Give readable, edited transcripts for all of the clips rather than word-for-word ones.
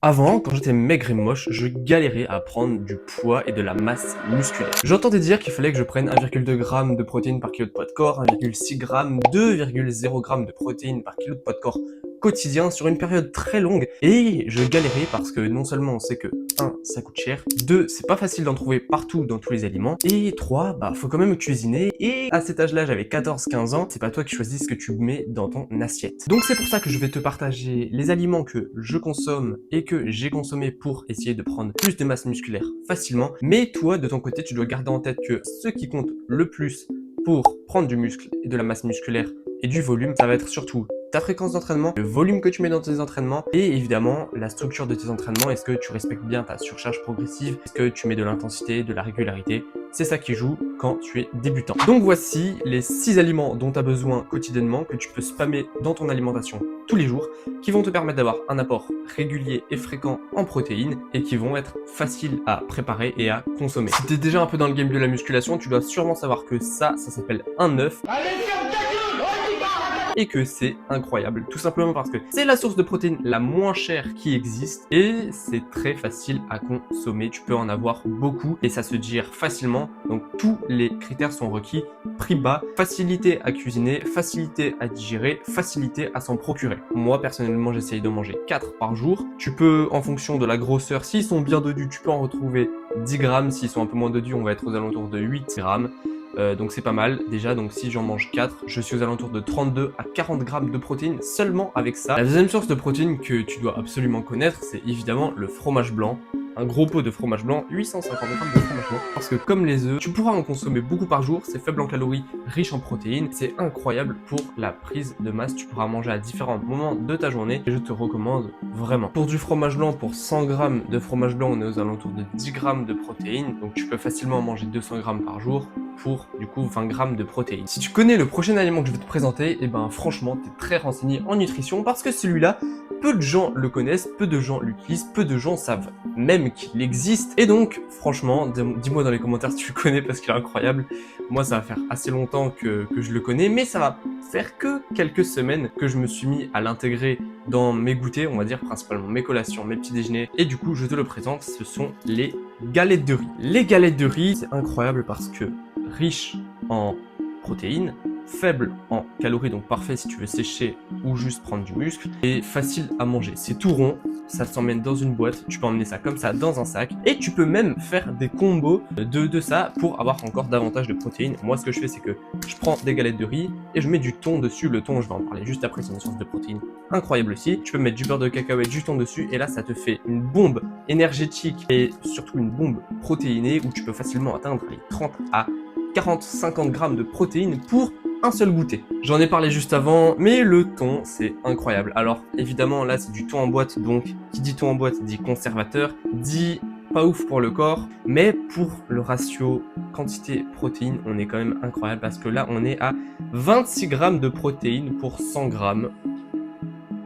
Avant, quand j'étais maigre et moche, je galérais à prendre du poids et de la masse musculaire. J'entendais dire qu'il fallait que je prenne 1,2 g de protéines par kilo de poids de corps, 1,6 g, 2,0 g de protéines par kilo de poids de corps quotidien sur une période très longue, et je galérais parce que non seulement on sait que 1, ça coûte cher, 2, c'est pas facile d'en trouver partout dans tous les aliments, et 3, bah faut quand même cuisiner, et à cet âge-là, j'avais 14-15 ans, c'est pas toi qui choisis ce que tu mets dans ton assiette. Donc c'est pour ça que je vais te partager les aliments que je consomme et que j'ai consommé pour essayer de prendre plus de masse musculaire facilement, mais toi, de ton côté, tu dois garder en tête que ce qui compte le plus pour prendre du muscle et de la masse musculaire et du volume, ça va être surtout ta fréquence d'entraînement, le volume que tu mets dans tes entraînements et évidemment la structure de tes entraînements. Est-ce que tu respectes bien ta surcharge progressive? Est-ce que tu mets de l'intensité, de la régularité? C'est ça qui joue quand tu es débutant. Donc voici les 6 aliments dont tu as besoin quotidiennement, que tu peux spammer dans ton alimentation tous les jours, qui vont te permettre d'avoir un apport régulier et fréquent en protéines et qui vont être faciles à préparer et à consommer. Si tu es déjà un peu dans le game de la musculation, tu dois sûrement savoir que ça s'appelle un œuf. Et que c'est incroyable, tout simplement parce que c'est la source de protéines la moins chère qui existe et c'est très facile à consommer. Tu peux en avoir beaucoup et ça se digère facilement, donc tous les critères sont requis. Prix bas, facilité à cuisiner, facilité à digérer, facilité à s'en procurer. Moi personnellement j'essaye de manger 4 par jour. Tu peux, en fonction de la grosseur, s'ils sont bien dodus, tu peux en retrouver 10 grammes. S'ils sont un peu moins dodus, on va être aux alentours de 8 grammes. Donc c'est pas mal déjà, donc si j'en mange 4, je suis aux alentours de 32 à 40 grammes de protéines seulement avec ça. La deuxième source de protéines que tu dois absolument connaître, c'est évidemment le fromage blanc. Un gros pot de fromage blanc, 850 grammes de fromage blanc, parce que comme les œufs, tu pourras en consommer beaucoup par jour, c'est faible en calories, riche en protéines, c'est incroyable pour la prise de masse, tu pourras manger à différents moments de ta journée, et je te recommande vraiment. Pour du fromage blanc, pour 100 grammes de fromage blanc, on est aux alentours de 10 grammes de protéines, donc tu peux facilement en manger 200 grammes par jour, pour du coup 20 grammes de protéines. Si tu connais le prochain aliment que je vais te présenter, et ben franchement, tu es très renseigné en nutrition, parce que celui-là, peu de gens le connaissent, peu de gens l'utilisent, peu de gens savent même qu'il existe. Et donc, franchement, dis-moi dans les commentaires si tu le connais parce qu'il est incroyable. Moi, ça va faire assez longtemps que je le connais, mais ça va faire que quelques semaines que je me suis mis à l'intégrer dans mes goûters, on va dire principalement mes collations, mes petits déjeuners. Et du coup, je te le présente, ce sont les galettes de riz. Les galettes de riz, c'est incroyable parce que riche en protéines, faible en calories, donc parfait si tu veux sécher ou juste prendre du muscle, et facile à manger. C'est tout rond, ça s'emmène dans une boîte, tu peux emmener ça comme ça dans un sac, et tu peux même faire des combos de ça pour avoir encore davantage de protéines. Moi, ce que je fais, c'est que je prends des galettes de riz et je mets du thon dessus. Le thon, je vais en parler juste après, c'est une source de protéines incroyable aussi. Tu peux mettre du beurre de cacahuète, du thon dessus, et là, ça te fait une bombe énergétique et surtout une bombe protéinée où tu peux facilement atteindre les 30 à 40-50 grammes de protéines pour un seul goûter. J'en ai parlé juste avant, mais le thon, c'est incroyable. Alors, évidemment, là, c'est du thon en boîte, donc qui dit thon en boîte dit conservateur, dit pas ouf pour le corps, mais pour le ratio quantité-protéines, on est quand même incroyable parce que là, on est à 26 grammes de protéines pour 100 grammes.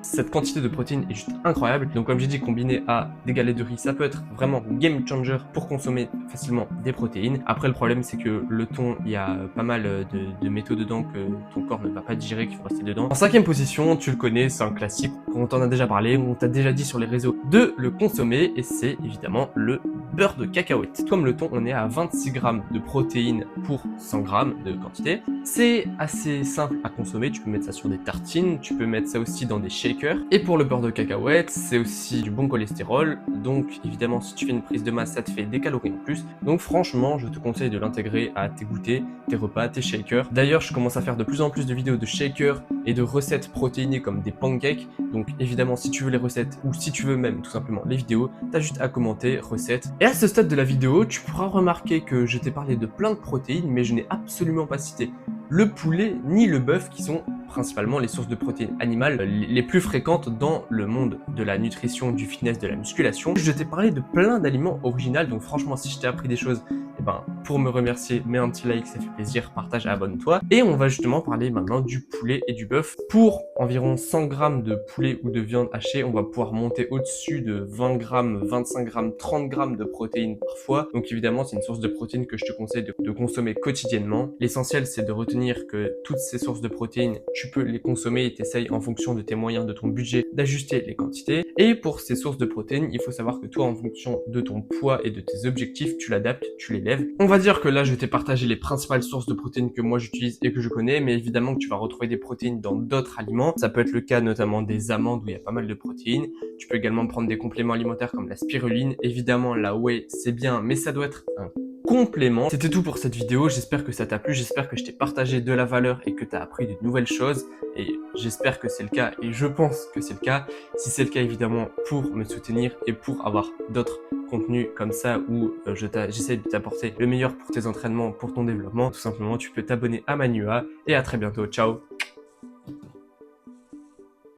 Cette quantité de protéines est juste incroyable. Donc comme j'ai dit, combiné à des galettes de riz, ça peut être vraiment game changer pour consommer facilement des protéines. Après, le problème, c'est que le thon, il y a pas mal de métaux dedans que ton corps ne va pas digérer, qu'il faut rester dedans. En cinquième position, tu le connais, c'est un classique. On t'en a déjà parlé, on t'a déjà dit sur les réseaux de le consommer, et c'est évidemment le beurre de cacahuète. Comme le thon, on est à 26 grammes de protéines pour 100 grammes de quantité. C'est assez simple à consommer, tu peux mettre ça sur des tartines, tu peux mettre ça aussi dans des shakers. Et pour le beurre de cacahuète, c'est aussi du bon cholestérol, donc évidemment si tu fais une prise de masse, ça te fait des calories en plus. Donc franchement, je te conseille de l'intégrer à tes goûters, tes repas, tes shakers. D'ailleurs, je commence à faire de plus en plus de vidéos de shakers et de recettes protéinées comme des pancakes. Donc évidemment, si tu veux les recettes ou si tu veux même tout simplement les vidéos, t'as juste à commenter recettes. Et à ce stade de la vidéo, tu pourras remarquer que je t'ai parlé de plein de protéines, mais je n'ai absolument pas cité le poulet ni le bœuf qui sont principalement les sources de protéines animales les plus fréquentes dans le monde de la nutrition, du fitness, de la musculation. Je t'ai parlé de plein d'aliments originaux, donc franchement si je t'ai appris des choses, Et ben, pour me remercier, mets un petit like, ça fait plaisir, partage, abonne-toi. Et on va justement parler maintenant du poulet et du bœuf. Pour environ 100 grammes de poulet ou de viande hachée, on va pouvoir monter au-dessus de 20 grammes, 25 grammes, 30 grammes de protéines parfois. Donc évidemment, c'est une source de protéines que je te conseille de consommer quotidiennement. L'essentiel, c'est de retenir que toutes ces sources de protéines, tu peux les consommer et t'essayes en fonction de tes moyens, de ton budget, d'ajuster les quantités. Et pour ces sources de protéines, il faut savoir que toi, en fonction de ton poids et de tes objectifs, tu l'adaptes, tu l'élèves. On va dire que là, je t'ai partagé les principales sources de protéines que moi j'utilise et que je connais, mais évidemment que tu vas retrouver des protéines dans d'autres aliments. Ça peut être le cas notamment des amandes où il y a pas mal de protéines. Tu peux également prendre des compléments alimentaires comme la spiruline. Évidemment, la whey, c'est bien, mais ça doit être un complément. C'était tout pour cette vidéo, j'espère que ça t'a plu, j'espère que je t'ai partagé de la valeur et que tu as appris de nouvelles choses, et j'espère que c'est le cas, et je pense que c'est le cas. Si c'est le cas, évidemment, pour me soutenir et pour avoir d'autres contenus comme ça où j'essaie de t'apporter le meilleur pour tes entraînements, pour ton développement, tout simplement, tu peux t'abonner à Manua, et à très bientôt, ciao.